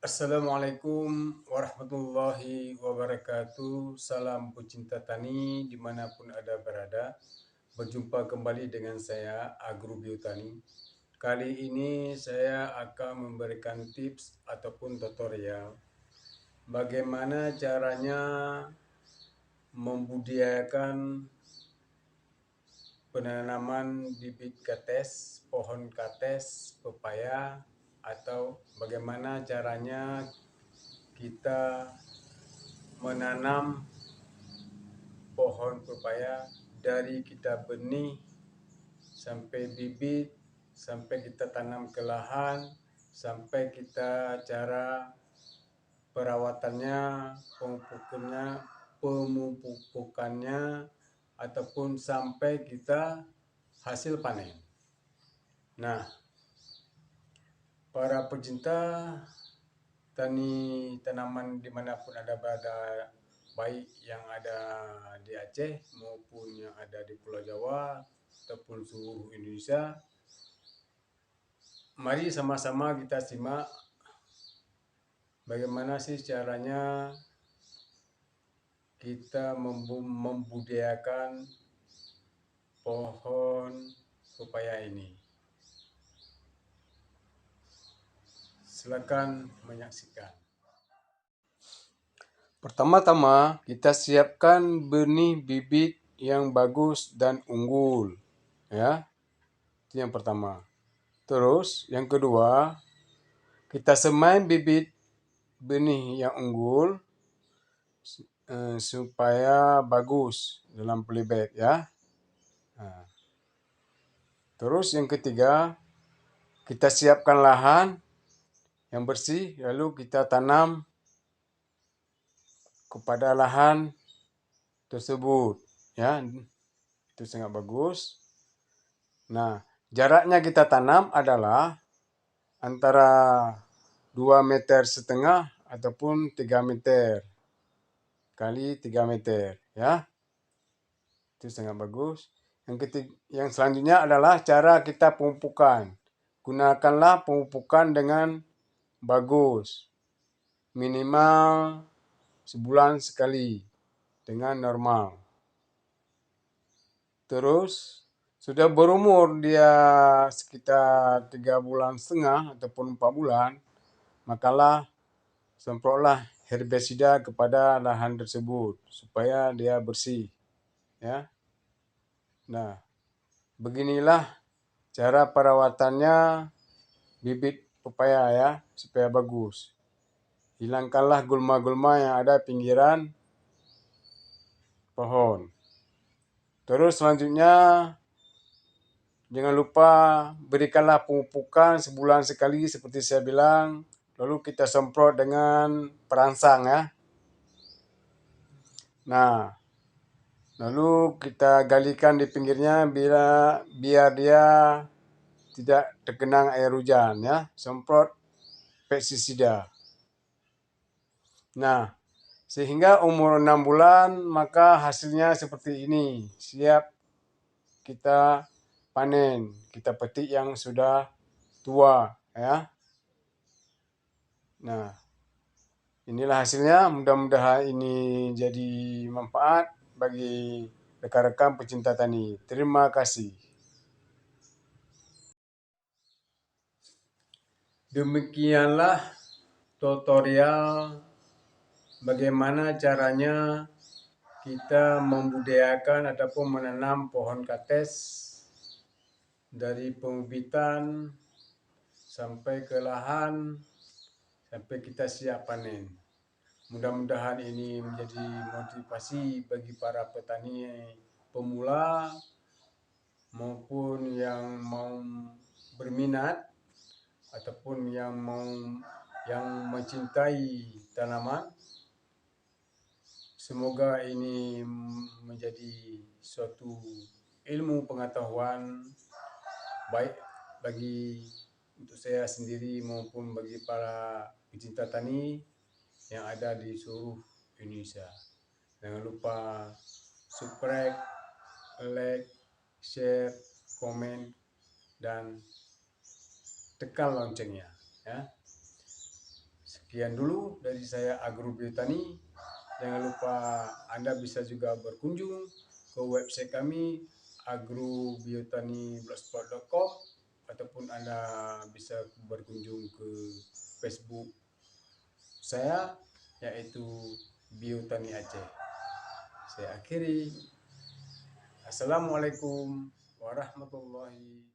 Assalamualaikum warahmatullahi wabarakatuh. Salam pecinta tani dimanapun Anda berada. Berjumpa kembali dengan saya, Agro Biotani. Kali ini saya akan memberikan tips ataupun tutorial bagaimana caranya membudidayakan penanaman bibit kates, pohon kates, pepaya, atau bagaimana caranya kita menanam pohon pepaya dari kita benih sampai bibit, sampai kita tanam ke lahan, sampai kita cara perawatannya, pemupukannya, ataupun sampai kita hasil panen. Nah, para pecinta tani tanaman dimanapun Anda berada, baik yang ada di Aceh maupun yang ada di Pulau Jawa ataupun seluruh Indonesia, mari sama-sama kita simak bagaimana sih caranya kita membudidayakan pohon pepaya ini. Silakan menyaksikan. Pertama-tama kita siapkan benih bibit yang bagus dan unggul, ya. Itu yang pertama. Terus yang kedua, kita semai bibit benih yang unggul supaya bagus dalam polybag, ya. Terus yang ketiga, kita siapkan lahan yang bersih, lalu kita tanam kepada lahan tersebut, ya. Itu sangat bagus. Nah, jaraknya kita tanam adalah antara 2,5 meter ataupun 3 meter kali 3 meter, ya. Itu sangat bagus. Yang selanjutnya adalah cara kita pemupukan. Gunakanlah pemupukan dengan bagus, minimal sebulan sekali dengan normal. Terus sudah berumur dia sekitar 3,5 bulan ataupun 4 bulan, makalah semprotlah herbisida kepada lahan tersebut supaya dia bersih, ya. Nah, beginilah cara perawatannya bibit pepaya, ya, supaya bagus. Hilangkanlah gulma-gulma yang ada pinggiran pohon. Terus selanjutnya, jangan lupa berikanlah pemupukan sebulan sekali seperti saya bilang. Lalu kita semprot dengan perangsang, ya. Nah, lalu kita galikan di pinggirnya biar dia tidak tergenang air hujan, ya. Semprot pestisida. Nah, sehingga umur 6 bulan maka hasilnya seperti ini. Siap kita panen, kita petik yang sudah tua, ya. Nah, inilah hasilnya. Mudah-mudahan ini jadi manfaat bagi rekan-rekan pecinta tani. Terima kasih. Demikianlah tutorial bagaimana caranya kita membudidayakan ataupun menanam pohon kates dari pembibitan sampai ke lahan sampai kita siap panen. Mudah-mudahan ini menjadi motivasi bagi para petani pemula maupun yang mau berminat ataupun yang mencintai tanaman. Semoga ini menjadi suatu ilmu pengetahuan baik bagi untuk saya sendiri maupun bagi para pecinta tani yang ada di seluruh Indonesia. Jangan lupa subscribe, like, share, komen, dan tekan loncengnya, ya. Sekian dulu dari saya Agrobiotani. Jangan lupa Anda bisa juga berkunjung ke website kami agrobiotani.blogspot.com, ataupun Anda bisa berkunjung ke Facebook saya, yaitu Biotani Aceh. Saya akhiri. Assalamualaikum warahmatullahi